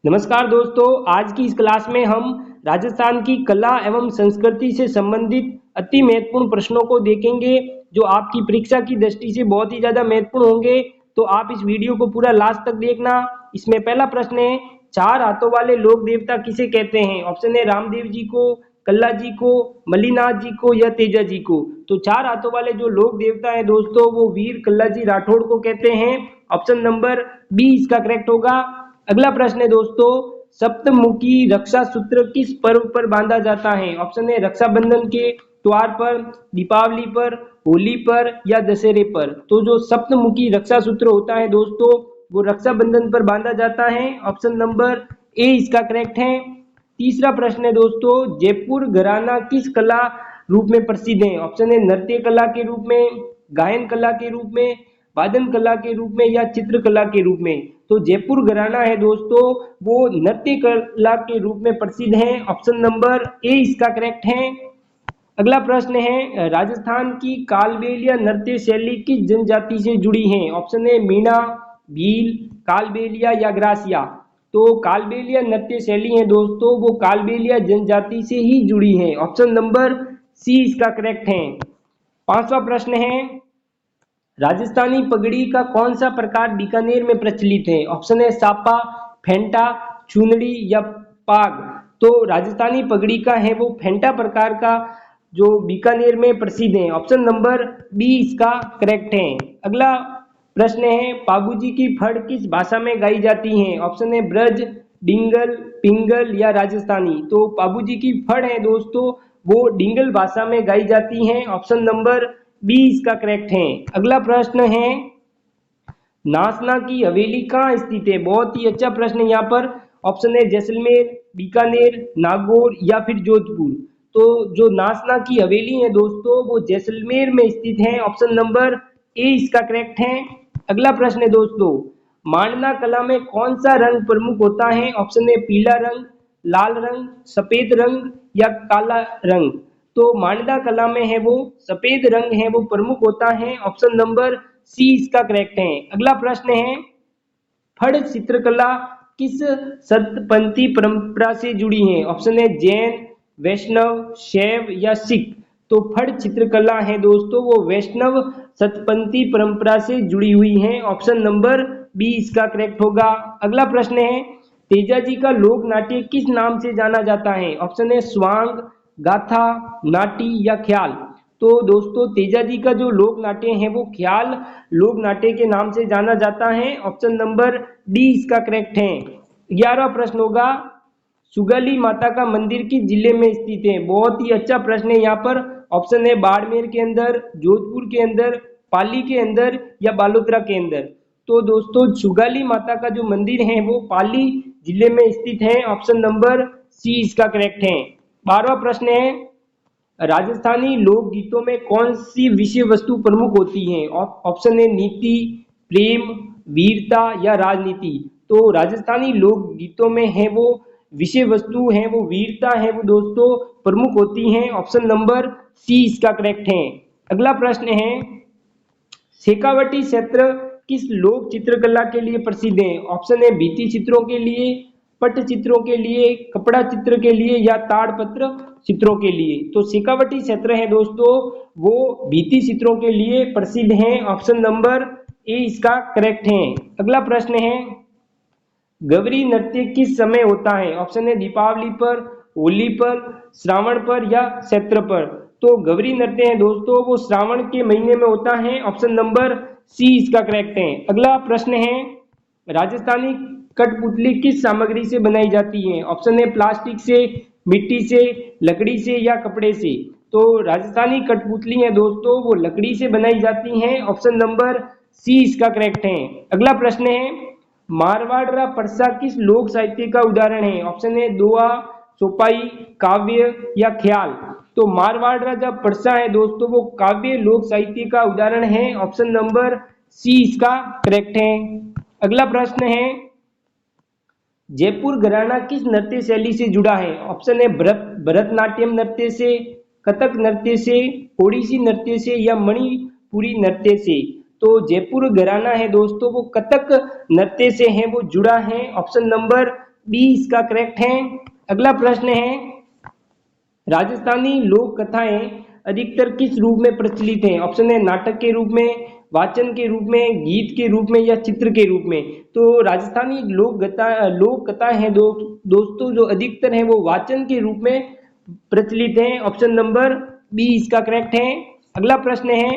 नमस्कार दोस्तों, आज की इस क्लास में हम राजस्थान की कला एवं संस्कृति से संबंधित अति महत्वपूर्ण प्रश्नों को देखेंगे जो आपकी परीक्षा की दृष्टि से बहुत ही ज्यादा महत्वपूर्ण होंगे। तो आप इस वीडियो को पूरा लास्ट तक देखना। इसमें पहला प्रश्न है, चार हाथों वाले लोक देवता किसे कहते हैं? ऑप्शन है रामदेव जी को, कल्ला जी को, मल्लीनाथ जी को या तेजा जी को। तो चार हाथों वाले जो लोक देवता है दोस्तों वो वीर कल्ला जी राठौड़ को कहते हैं। ऑप्शन नंबर बी इसका करेक्ट होगा। अगला प्रश्न है दोस्तों, सप्तमुखी रक्षा सूत्र किस पर्व पर बांधा जाता है? ऑप्शन है रक्षाबंधन के त्योहार पर, दीपावली पर, होली पर या दशहरे पर। तो जो सप्तमुखी रक्षा सूत्र होता है दोस्तों वो रक्षाबंधन पर बांधा जाता है। ऑप्शन नंबर ए इसका करेक्ट है। तीसरा प्रश्न है दोस्तों, जयपुर घराना किस कला रूप में प्रसिद्ध है? ऑप्शन है नृत्य कला के रूप में, गायन कला के रूप में, वादन कला के रूप में या चित्रकला के रूप में। तो जयपुर घराना है दोस्तों वो नृत्य कला के रूप में प्रसिद्ध है। ऑप्शन नंबर ए इसका करेक्ट है। अगला प्रश्न है, राजस्थान की कालबेलिया नृत्य शैली किस जनजाति से जुड़ी है? ऑप्शन है मीणा, भील, कालबेलिया या ग्रासिया। तो कालबेलिया नृत्य शैली है दोस्तों वो कालबेलिया जनजाति से ही जुड़ी है। ऑप्शन नंबर सी इसका करेक्ट है। पांचवा प्रश्न है, राजस्थानी पगड़ी का कौन सा प्रकार बीकानेर में प्रचलित है? ऑप्शन है सापा, फेंटा, चुनड़ी या पाग। तो राजस्थानी पगड़ी का है वो फेंटा प्रकार का जो बीकानेर में प्रसिद्ध है। ऑप्शन नंबर बी इसका करेक्ट है। अगला प्रश्न है, पाबूजी की फड़ किस भाषा में गाई जाती है? ऑप्शन है ब्रज, डिंगल, पिंगल या राजस्थानी। तो पाबूजी की फड़ है दोस्तों वो डिंगल भाषा में गाई जाती है। ऑप्शन नंबर बी इसका करेक्ट है। अगला प्रश्न है, नासना की हवेली कहाँ स्थित है? बहुत ही अच्छा प्रश्न है यहाँ पर। ऑप्शन है जैसलमेर, बीकानेर, नागौर या फिर जोधपुर। तो जो नासना की हवेली है दोस्तों वो जैसलमेर में स्थित है। ऑप्शन नंबर ए इसका करेक्ट है। अगला प्रश्न है दोस्तों, मांडना कला में कौन सा रंग प्रमुख होता है? ऑप्शन है पीला रंग, लाल रंग, सफेद रंग या काला रंग। तो मांडना कला में है वो सफेद रंग है वो प्रमुख होता है। ऑप्शन नंबर सी इसका करेक्ट है। अगला प्रश्न है, फड़ चित्रकला किस सतपंथी परंपरा से जुड़ी है? ऑप्शन है जैन, वैष्णव, शैव या सिख। तो फड़ चित्रकला है दोस्तों वो वैष्णव सतपंथी परंपरा से जुड़ी हुई है। ऑप्शन नंबर बी इसका करेक्ट होगा। अगला प्रश्न है, तेजा जी का लोक नाट्य किस नाम से जाना जाता है? ऑप्शन है स्वांग, गाथा, नाटी या ख्याल। तो दोस्तों तेजा जी का जो लोक नाट्य है वो ख्याल लोक नाट्य के नाम से जाना जाता है। ऑप्शन नंबर डी इसका करेक्ट है। 11वां प्रश्न होगा, सुगाली माता का मंदिर किस जिले में स्थित है? बहुत ही अच्छा प्रश्न है यहाँ पर। ऑप्शन है बाड़मेर के अंदर, जोधपुर के अंदर, पाली के अंदर या बालोतरा के अंदर। तो दोस्तों सुगाली माता का जो मंदिर है वो पाली जिले में स्थित है। ऑप्शन नंबर सी इसका करेक्ट है। 12वां प्रश्न है, राजस्थानी लोक गीतों में कौन सी विषय वस्तु प्रमुख होती है? ऑप्शन है नीति, प्रेम, वीरता या राजनीति। तो राजस्थानी लोक गीतों में है वो विषय वस्तु है वो वीरता है वो दोस्तों प्रमुख होती हैं। ऑप्शन नंबर सी इसका करेक्ट है। अगला प्रश्न है, शेखावटी क्षेत्र किस लोक चित्रकला के लिए प्रसिद्ध है? ऑप्शन है भित्ति चित्रों के लिए, पट चित्रों के लिए, कपड़ा चित्र के लिए या ताड़पत्र चित्रों के लिए। तो शेखावटी क्षेत्र है दोस्तों वो भित्ति चित्रों के लिए प्रसिद्ध है। ऑप्शन नंबर ए इसका करेक्ट है। अगला प्रश्न है, गौरी नृत्य किस समय होता है? ऑप्शन है दीपावली पर, होली पर, श्रावण पर या चैत्र पर। तो गौरी नृत्य है दोस्तों वो श्रावण के महीने में होता है। ऑप्शन नंबर सी इसका करेक्ट है। अगला प्रश्न है, राजस्थानी कठपुतली किस सामग्री से बनाई जाती है? ऑप्शन है प्लास्टिक से, मिट्टी से, लकड़ी से या कपड़े से। तो राजस्थानी कठपुतली है दोस्तों वो लकड़ी से बनाई जाती हैं। ऑप्शन नंबर सी इसका करेक्ट है। अगला प्रश्न है, मारवाड़ परसा किस लोक साहित्य का उदाहरण है? ऑप्शन है दोहा, चौपाई, काव्य या ख्याल। तो मारवाड़ परसा है दोस्तों वो काव्य लोक साहित्य का उदाहरण है। ऑप्शन नंबर सी इसका करेक्ट है। अगला प्रश्न है, जयपुर घराना किस नृत्य शैली से जुड़ा है? ऑप्शन है भरतनाट्यम नृत्य से, कथक नृत्य से, ओडिसी नृत्य से या मणिपुरी नृत्य से। तो जयपुर घराना है दोस्तों वो कथक नृत्य से है वो जुड़ा है। ऑप्शन नंबर बी इसका करेक्ट है। अगला प्रश्न है, राजस्थानी लोक कथाएं अधिकतर किस रूप में प्रचलित हैं? ऑप्शन है नाटक के रूप में, वाचन के रूप में, गीत के रूप में या चित्र के रूप में। तो राजस्थानी लोक कथा है दोस्तों जो अधिकतर है वो वाचन के रूप में प्रचलित है। ऑप्शन नंबर बी इसका करेक्ट है। अगला प्रश्न है,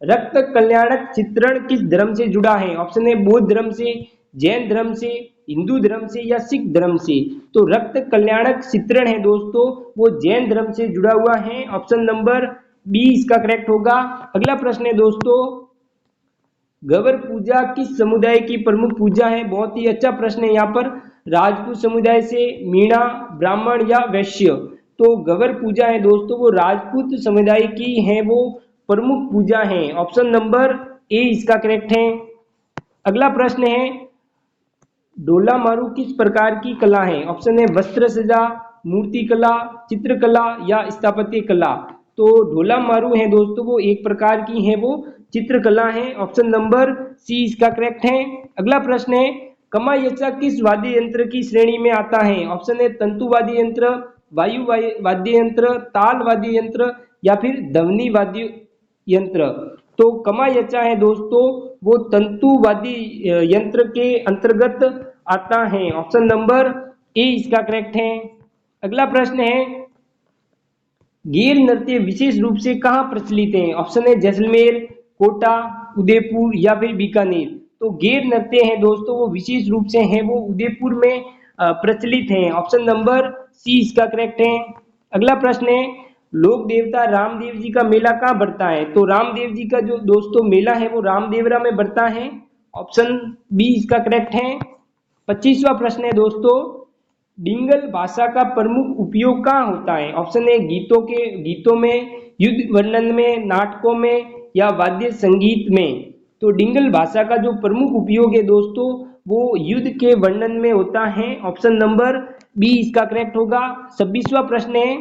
रक्त कल्याणक चित्रण किस धर्म से जुड़ा है? ऑप्शन है बौद्ध धर्म से, जैन धर्म से, हिंदू धर्म से या सिख धर्म से। तो रक्त कल्याणक चित्रण है दोस्तों वो जैन धर्म से जुड़ा हुआ है। ऑप्शन नंबर बी इसका करेक्ट होगा। अगला प्रश्न है दोस्तों, गवर पूजा किस समुदाय की प्रमुख पूजा है? बहुत ही अच्छा प्रश्न है यहाँ पर। राजपूत समुदाय से, मीणा, ब्राह्मण या वैश्य। तो गवर पूजा है दोस्तों वो राजपूत समुदाय की है वो प्रमुख पूजा है। ऑप्शन नंबर ए इसका करेक्ट है। अगला प्रश्न है, डोला मारू किस प्रकार की कला है? ऑप्शन है वस्त्र सजा, मूर्ति कला, चित्रकला या स्थापत्य कला। तो ढोला मारू है दोस्तों वो एक प्रकार की है वो चित्रकला है। ऑप्शन नंबर सी इसका करेक्ट है। अगला प्रश्न है, कमायचा किस वाद्य यंत्र की श्रेणी में आता है? ऑप्शन है तंतु वाद्य यंत्र, वायु वाद्य यंत्र, ताल वाद्य यंत्र या फिर ध्वनि वाद्य यंत्र। तो कमायचा है दोस्तों वो तंतु वाद्य यंत्र के अंतर्गत आता है। ऑप्शन नंबर ए इसका करेक्ट है। अगला प्रश्न है, गीर नृत्य विशेष रूप से कहाँ प्रचलित है? ऑप्शन है जैसलमेर, कोटा, उदयपुर या फिर बीकानेर। तो गीर नृत्य है दोस्तों वो विशेष रूप से है वो उदयपुर में प्रचलित है। ऑप्शन नंबर सी इसका करेक्ट है। अगला प्रश्न है, लोक देवता रामदेव जी का मेला कहाँ बढ़ता है? तो रामदेव जी का जो दोस्तों मेला है वो रामदेवरा में बढ़ता है। ऑप्शन बी इसका करेक्ट है। 25वां प्रश्न है दोस्तों, डिंगल भाषा का प्रमुख उपयोग कहाँ होता है? ऑप्शन है गीतों में, युद्ध वर्णन में, नाटकों में या वाद्य संगीत में। तो डिंगल भाषा का जो प्रमुख उपयोग है दोस्तों वो युद्ध के वर्णन में होता है। ऑप्शन नंबर बी इसका करेक्ट होगा। 26वां प्रश्न है,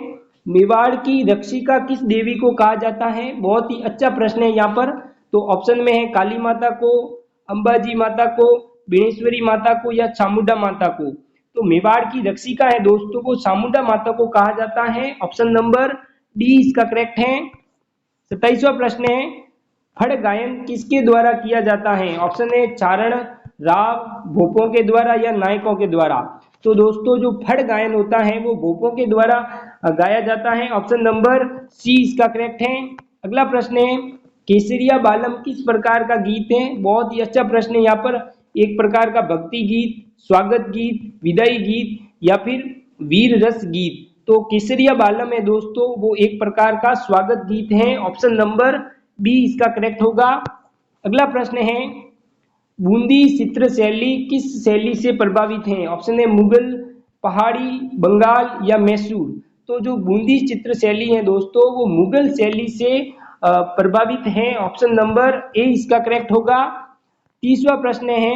मेवाड़ की रक्षिका किस देवी को कहा जाता है? बहुत ही अच्छा प्रश्न है यहाँ पर। तो ऑप्शन में है काली माता को, अंबाजी माता को, बेणेश्वरी माता को या चामुंडा माता को। तो मेवाड़ की रक्षिका है दोस्तों वो चामुंडा माता को कहा जाता है। ऑप्शन नंबर डी इसका करेक्ट है। 27वां प्रश्न है, फड़ गायन किसके द्वारा किया जाता है? ऑप्शन है चारण, राव, भोपों के द्वारा या नायकों के द्वारा। तो दोस्तों जो फड़ गायन होता है वो भोपों के द्वारा गाया जाता है। ऑप्शन नंबर सी इसका करेक्ट है। अगला प्रश्न है, केसरिया बालम किस प्रकार का गीत है? बहुत ही अच्छा प्रश्न है यहाँ पर। एक प्रकार का भक्ति गीत, स्वागत गीत, विदाई गीत या फिर वीर रस गीत। तो केसरिया बालम है दोस्तों वो एक प्रकार का स्वागत गीत है। ऑप्शन नंबर बी इसका करेक्ट होगा। अगला प्रश्न है, बूंदी चित्र शैली किस शैली से प्रभावित है? ऑप्शन है मुगल, पहाड़ी, बंगाल या मैसूर। तो जो बूंदी चित्र शैली है दोस्तों वो मुगल शैली से प्रभावित है। ऑप्शन नंबर ए इसका करेक्ट होगा। 30वां प्रश्न है,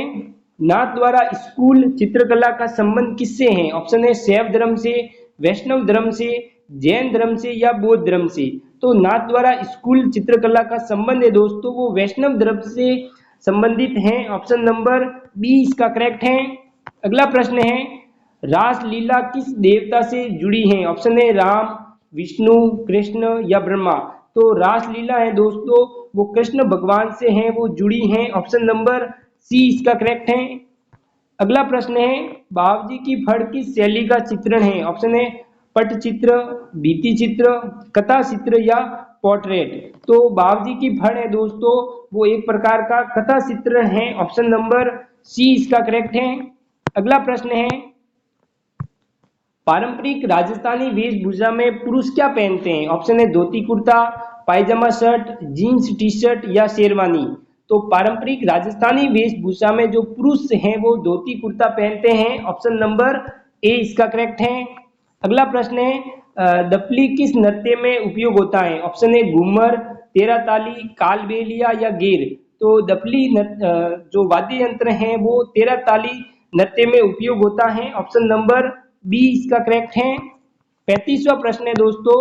नाथ द्वारा स्कूल चित्रकला का संबंध किससे है? ऑप्शन है शैव धर्म से, वैष्णव धर्म से, जैन धर्म से या बौद्ध धर्म से। तो नाथ द्वारा स्कूल चित्रकला का संबंध है दोस्तों वो वैष्णव धर्म से संबंधित है। ऑप्शन नंबर बी इसका करेक्ट है। अगला प्रश्न है, रासलीला किस देवता से जुड़ी है? ऑप्शन है राम, विष्णु, कृष्ण या ब्रह्मा। तो रासलीला है दोस्तों वो कृष्ण भगवान से है वो जुड़ी है। ऑप्शन नंबर सी इसका करेक्ट है। अगला प्रश्न है, बावजी की फड़ किस शैली का चित्रण है? ऑप्शन है पटचित्र, भित्ति चित्र, कथा चित्र या पोर्ट्रेट। तो बावजी की फड़ है दोस्तों वो एक प्रकार का कथा चित्र है। ऑप्शन नंबर सी इसका करेक्ट है। अगला प्रश्न है, पारंपरिक राजस्थानी वेशभूषा में पुरुष क्या पहनते हैं? ऑप्शन है धोती कुर्ता, पायजामा शर्ट, जीन्स टी शर्ट या शेरवानी। तो पारंपरिक राजस्थानी वेशभूषा में जो पुरुष हैं वो धोती कुर्ता पहनते हैं। ऑप्शन नंबर ए इसका करेक्ट है। अगला प्रश्न है, दफली किस नृत्य में उपयोग होता है? ऑप्शन है घूमर, तेरा ताली, कालबेलिया या गेर। तो दफली जो वाद्य यंत्र है वो तेरा ताली नृत्य में उपयोग होता है। ऑप्शन नंबर बी इसका करेक्ट है। 35वां प्रश्न है दोस्तों,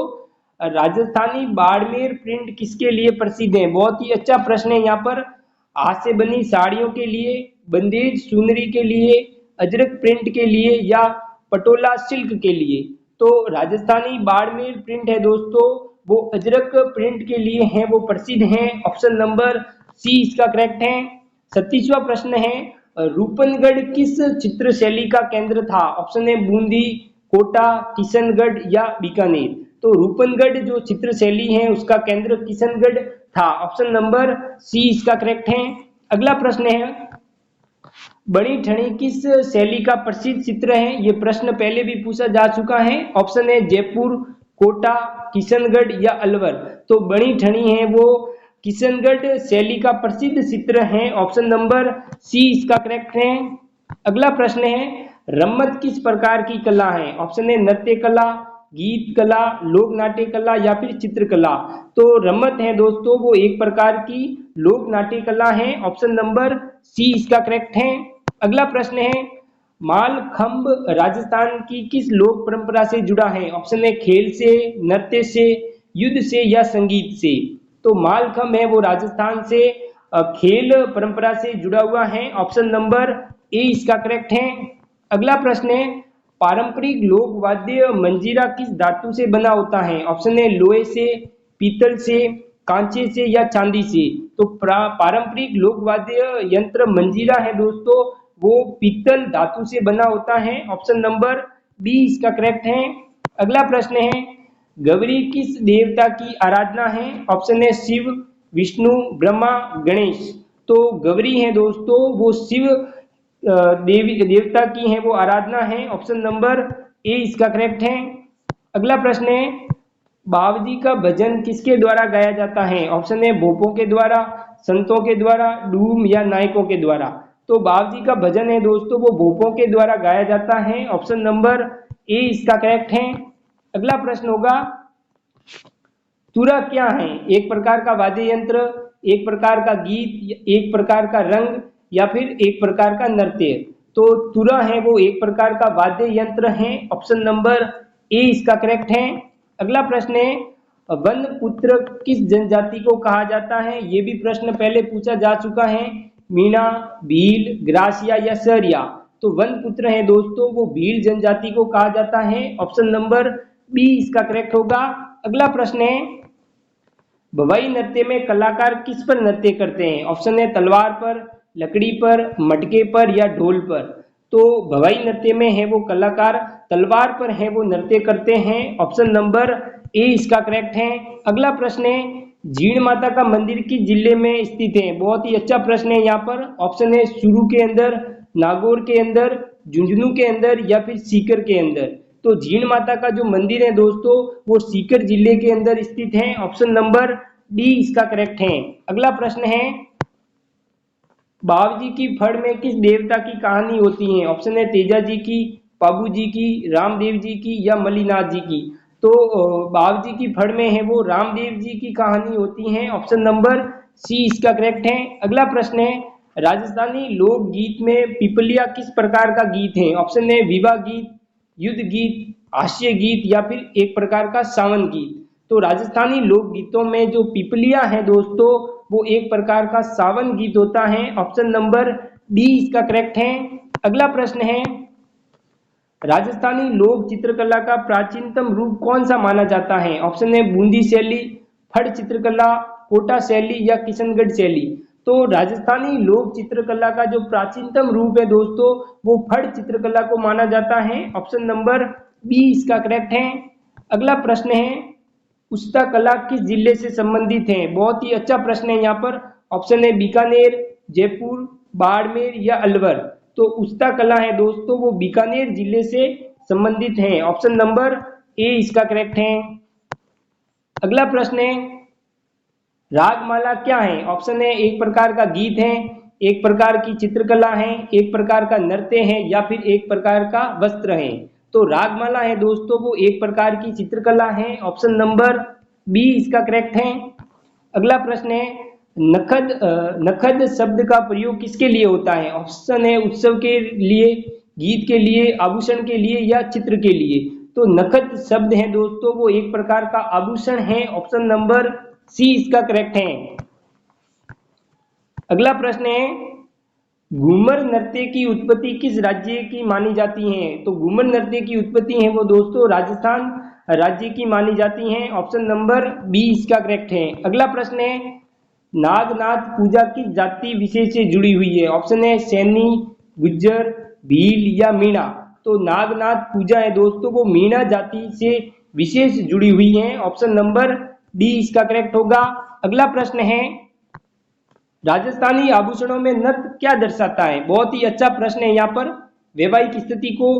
राजस्थानी बाड़मेर प्रिंट किसके लिए प्रसिद्ध है? बहुत ही अच्छा प्रश्न है यहाँ पर। हाथ से बनी साड़ियों के लिए, बंदेज सुनरी के लिए, अजरक प्रिंट के लिए या पटोला सिल्क के लिए? तो राजस्थानी बाड़मेर प्रिंट है दोस्तों, वो अजरक प्रिंट के लिए है, वो प्रसिद्ध है। ऑप्शन नंबर सी इसका करेक्ट है। 37वां प्रश्न है, रूपनगढ़ किस चित्र शैली का केंद्र था? ऑप्शन है बूंदी, कोटा, किशनगढ़ या बीकानेर। तो रूपनगढ़ जो चित्र शैली है उसका केंद्र किशनगढ़ था। ऑप्शन नंबर सी इसका करेक्ट है। अगला प्रश्न है, बड़ी ठनी किस शैली का प्रसिद्ध चित्र है? ये प्रश्न पहले भी पूछा जा चुका है। ऑप्शन है जयपुर, कोटा, किशनगढ़ या अलवर। तो बड़ी ठनी है वो किशनगढ़ शैली का प्रसिद्ध चित्र है। ऑप्शन नंबर सी इसका करेक्ट है। अगला प्रश्न है, रम्मत किस प्रकार की कला है? ऑप्शन है नृत्य कला, गीत कला, लोक नाट्य कला या फिर चित्रकला। तो रम्मत है दोस्तों वो एक प्रकार की लोक नाट्य कला है। ऑप्शन नंबर सी इसका करेक्ट है। अगला प्रश्न है, मालखंब राजस्थान की किस लोक परंपरा से जुड़ा है? ऑप्शन है खेल से, नृत्य से, युद्ध से या संगीत से। तो मालखंब है वो राजस्थान से खेल परंपरा से जुड़ा हुआ है। ऑप्शन नंबर ए इसका करेक्ट है। अगला प्रश्न है, पारंपरिक लोक वाद्य मंजीरा किस धातु से बना होता है? ऑप्शन है लोहे से, पीतल से, कांचे से या चांदी से। तो पारंपरिक लोक वाद्य यंत्र मंजीरा है दोस्तों वो पीतल धातु से बना होता है। ऑप्शन नंबर बी इसका करेक्ट है। अगला प्रश्न है, गौरी किस देवता की आराधना है? ऑप्शन है शिव, विष्णु, ब्रह्मा, गणेश। तो गौरी है दोस्तों वो शिव देवी देवता की है वो आराधना है। ऑप्शन नंबर ए इसका करेक्ट है। अगला प्रश्न है, बावजी का भजन किसके द्वारा गाया जाता है? ऑप्शन है भोपों के द्वारा, संतों के द्वारा, डूम या नायकों के द्वारा। तो बावजी का भजन है दोस्तों वो भोपों के द्वारा गाया जाता है। ऑप्शन नंबर ए इसका करेक्ट है। अगला प्रश्न होगा, तुरा क्या है? एक प्रकार का वाद्य यंत्र, एक प्रकार का गीत, एक प्रकार का रंग या फिर एक प्रकार का नृत्य। तो तुरा है वो एक प्रकार का वाद्य यंत्र है। ऑप्शन नंबर ए इसका करेक्ट है। अगला प्रश्न है, वन पुत्र किस जनजाति को कहा जाता है? ये भी प्रश्न पहले पूछा जा चुका है। मीणा, भील, ग्रासिया या सरिया। तो वन पुत्र है दोस्तों वो भील जनजाति को कहा जाता है। ऑप्शन नंबर बी इसका करेक्ट होगा। अगला प्रश्न है, भवाई नृत्य में कलाकार किस पर नृत्य करते हैं? ऑप्शन है तलवार पर, लकड़ी पर, मटके पर या ढोल पर। तो भवाई नृत्य में है वो कलाकार तलवार पर है वो नृत्य करते हैं। ऑप्शन नंबर ए इसका करेक्ट है। अगला प्रश्न है, जीण माता का मंदिर किस जिले में स्थित है? बहुत ही अच्छा प्रश्न है यहाँ पर। ऑप्शन है चूरू के अंदर, नागौर के अंदर, झुंझुनू के अंदर या फिर सीकर के अंदर। तो जीण माता का जो मंदिर है दोस्तों वो सीकर जिले के अंदर स्थित है। ऑप्शन नंबर डी इसका करेक्ट है। अगला प्रश्न है, बावजी की फड़ में किस देवता की कहानी होती है? ऑप्शन है तेजा जी की, पाबू जी की, रामदेव जी की या मलिनाथ जी की। तो बावजी की फड़ में है वो रामदेव जी की कहानी होती है। ऑप्शन नंबर सी इसका करेक्ट है। अगला प्रश्न है, राजस्थानी लोक गीत में पिपलिया किस प्रकार का गीत है? ऑप्शन है विवाह गीत, युद्ध गीत, हास्य गीत या फिर एक प्रकार का सावन गीत। तो राजस्थानी लोक गीतों में जो पिपलिया है दोस्तों वो एक प्रकार का सावन गीत होता है। ऑप्शन नंबर डी इसका करेक्ट है। अगला प्रश्न है, राजस्थानी लोक चित्रकला का प्राचीनतम रूप कौन सा माना जाता है? ऑप्शन है बूंदी शैली, फड़ चित्रकला, कोटा शैली या किशनगढ़ शैली। तो राजस्थानी लोक चित्रकला का जो प्राचीनतम रूप है दोस्तों वो फड़ चित्रकला को माना जाता है। ऑप्शन नंबर बी इसका करेक्ट है। अगला प्रश्न है, उस्ता कला किस जिले से संबंधित है? बहुत ही अच्छा प्रश्न है यहाँ पर। ऑप्शन है बीकानेर, जयपुर, बाड़मेर या अलवर। तो उस्ता कला है दोस्तों वो बीकानेर जिले से संबंधित है। ऑप्शन नंबर ए इसका करेक्ट है। अगला प्रश्न है, रागमाला क्या है? ऑप्शन है एक प्रकार का गीत है, एक प्रकार की चित्रकला है, एक प्रकार का नृत्य है या फिर एक प्रकार का वस्त्र है। तो रागमाला है दोस्तों वो एक प्रकार की चित्रकला है। ऑप्शन नंबर बी इसका करेक्ट है। अगला प्रश्न है, नखद नखद शब्द का प्रयोग किसके लिए होता है? ऑप्शन है उत्सव के लिए, गीत के लिए, आभूषण के लिए या चित्र के लिए। तो नखद शब्द है दोस्तों वो एक प्रकार का आभूषण है। ऑप्शन नंबर सी इसका करेक्ट है। अगला प्रश्न है, घूमर नृत्य की उत्पत्ति किस राज्य की मानी जाती है? तो घूमर नृत्य की उत्पत्ति है वो दोस्तों राजस्थान राज्य की मानी जाती हैं। ऑप्शन नंबर बी इसका करेक्ट है। अगला प्रश्न है, नागनाथ पूजा किस जाति विशेष से जुड़ी हुई है? ऑप्शन है सैनी, गुज्जर, भील या मीणा। तो नागनाथ पूजा है दोस्तों वो मीणा जाति से विशेष जुड़ी हुई है। ऑप्शन नंबर डी इसका करेक्ट होगा। अगला प्रश्न है, राजस्थानी आभूषणों में नथ क्या दर्शाता है? बहुत ही अच्छा प्रश्न है यहाँ पर। वैवाहिक स्थिति को,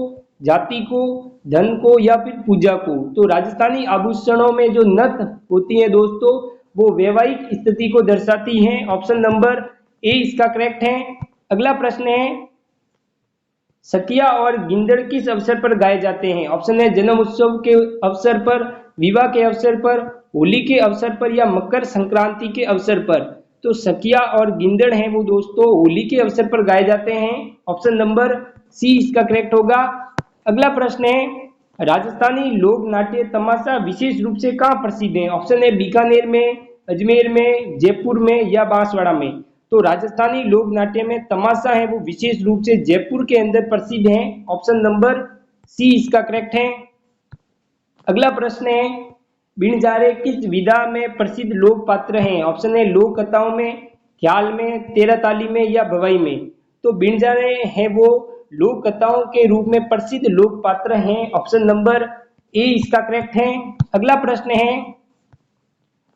जाति को, धन को या फिर पूजा को। तो राजस्थानी आभूषणों में जो नथ होती है दोस्तों वो वैवाहिक स्थिति को दर्शाती हैं। ऑप्शन नंबर ए इसका करेक्ट है। अगला प्रश्न है, सखिया और गिंदड़ किस अवसर पर गाए जाते हैं? ऑप्शन है जन्म उत्सव के अवसर पर, विवाह के अवसर पर, होली के अवसर पर या मकर संक्रांति के अवसर पर। तो सखिया और गिंदड़ हैं वो दोस्तों होली के अवसर पर गाए जाते हैं। ऑप्शन नंबर सी इसका करेक्ट होगा। अगला प्रश्न है, राजस्थानी लोक नाट्य तमाशा विशेष रूप से कहाँ प्रसिद्ध है? ऑप्शन है बीकानेर में, अजमेर में, जयपुर में या बांसवाड़ा में। तो राजस्थानी लोक नाट्य में तमाशा है वो विशेष रूप से जयपुर के अंदर प्रसिद्ध है। ऑप्शन नंबर सी इसका करेक्ट है। अगला प्रश्न है, बिनजारे किस विधा में प्रसिद्ध लोक पात्र हैं? ऑप्शन है लोक कथाओं में, ख्याल में, तेरह ताली में या भवाई में। तो बिनजारे हैं वो लोक कथाओं के रूप में प्रसिद्ध लोक पात्र हैं। ऑप्शन नंबर ए इसका करेक्ट है। अगला प्रश्न है,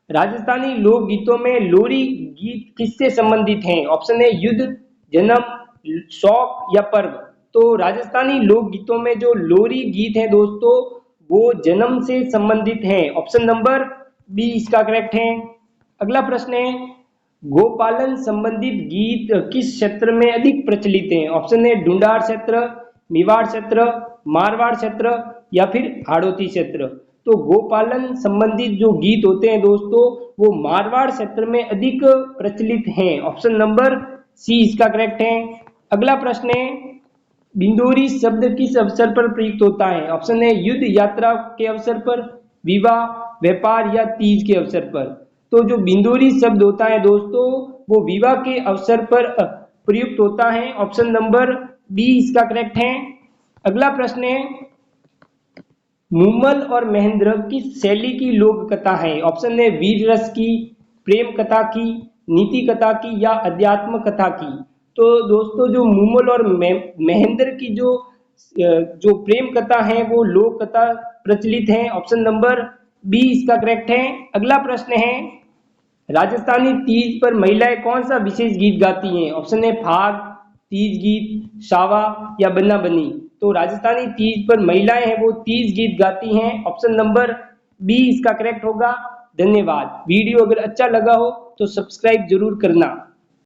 राजस्थानी लोक गीतों में लोरी गीत किससे संबंधित हैं? ऑप्शन है युद्ध, जन्म, शौक या पर्व। तो राजस्थानी लोक गीतों में जो लोरी गीत है दोस्तों वो जन्म से संबंधित है। ऑप्शन नंबर बी इसका करेक्ट है। अगला प्रश्न है, गोपालन संबंधित गीत किस क्षेत्र में अधिक प्रचलित हैं? ऑप्शन है ढूंढार क्षेत्र, मेवाड़ क्षेत्र, मारवाड़ क्षेत्र या फिर हाड़ौती क्षेत्र। तो गोपालन संबंधित जो गीत होते हैं दोस्तों वो मारवाड़ क्षेत्र में अधिक प्रचलित हैं। ऑप्शन नंबर सी इसका करेक्ट है। अगला प्रश्न है, बिंदोरी शब्द किस अवसर पर प्रयुक्त होता है? ऑप्शन है युद्ध यात्रा के अवसर पर, विवाह, व्यापार या तीज के अवसर पर। तो जो बिंदोरी शब्द होता है दोस्तों वो विवाह के अवसर पर प्रयुक्त होता है। ऑप्शन नंबर बी इसका करेक्ट है। अगला प्रश्न है, मुमल और महेंद्र किस शैली की लोक कथा है? ऑप्शन है वीर रस की, प्रेम कथा की, नीति कथा की या अध्यात्म कथा की। तो दोस्तों जो मुमल और महेंद्र की जो प्रेम कथा है वो लोक कथा प्रचलित है। ऑप्शन नंबर बी इसका करेक्ट है। अगला प्रश्न है, राजस्थानी तीज पर महिलाएं कौन सा विशेष गीत गाती हैं? ऑप्शन है फाग, तीज गीत, शावा या बन्ना बनी। तो राजस्थानी तीज पर महिलाएं हैं वो तीज गीत गाती हैं। ऑप्शन नंबर बी इसका करेक्ट होगा। धन्यवाद। वीडियो अगर अच्छा लगा हो तो सब्सक्राइब जरूर करना।